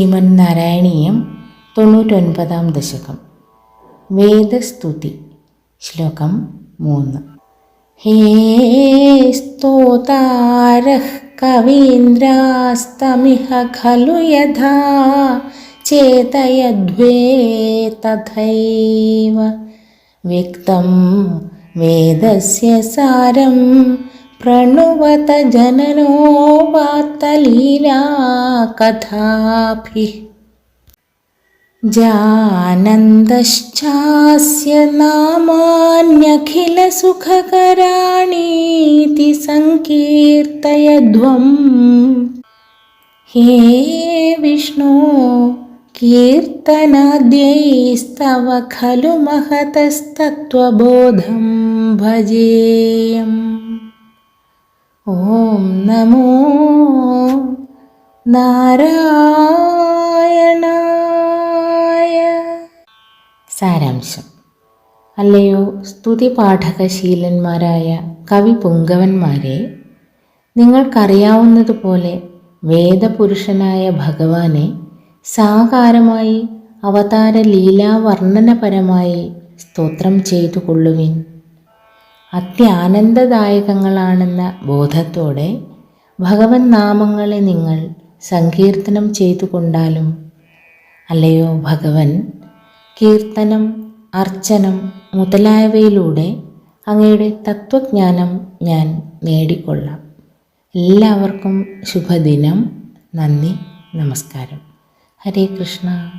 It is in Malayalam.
ശ്രീമന്നാരായണീയം 99-ാം ദശകം. വേദസ്തുതി. ശ്ലോകം 3. ഹേ സ്തോതാരഃ കവീന്ദ്രാസ്തമിഹ ഖലു യഥാ ചേതയധ്വേ തഥൈവ വ്യക്തം വേദസ്യ സാരം പ്രണുവത ജനനോ വാത്തലീലാ കഥാഭിഃ. ജാനന്തശ്ചാസ്യ നാമാന്യഖിലസുഖകരാണീതി സങ്കീർത്തയധ്വം. ഹേ വിഷ്ണോ കീർത്തനാദ്യൈസ്തവ ഖലു മഹതസ്തത്വബോധം ഭജേയം. ഓം നമോ നാരായണായ. സാരാംശം. അല്ലയോ സ്തുതി പാഠകശീലന്മാരായ കവി പുങ്കവന്മാരെ, നിങ്ങൾക്കറിയാവുന്നതുപോലെ വേദപുരുഷനായ ഭഗവാനെ സാകാരമായി അവതാര ലീലാവർണ്ണനപരമായി സ്തോത്രം ചെയ്തു കൊള്ളുവിൻ. അത്യാനന്ദദായകങ്ങളാണെന്ന ബോധത്തോടെ ഭഗവൻ നാമങ്ങളെ നിങ്ങൾ സങ്കീർത്തനം ചെയ്തുകൊണ്ടാലും, അല്ലയോ ഭഗവൻ, കീർത്തനം, അർച്ചനം മുതലായവയിലൂടെ അങ്ങയുടെ തത്വജ്ഞാനം ഞാൻ നേടിക്കൊള്ളാം. എല്ലാവർക്കും ശുഭദിനം. നന്ദി, നമസ്കാരം. ഹരേ കൃഷ്ണ.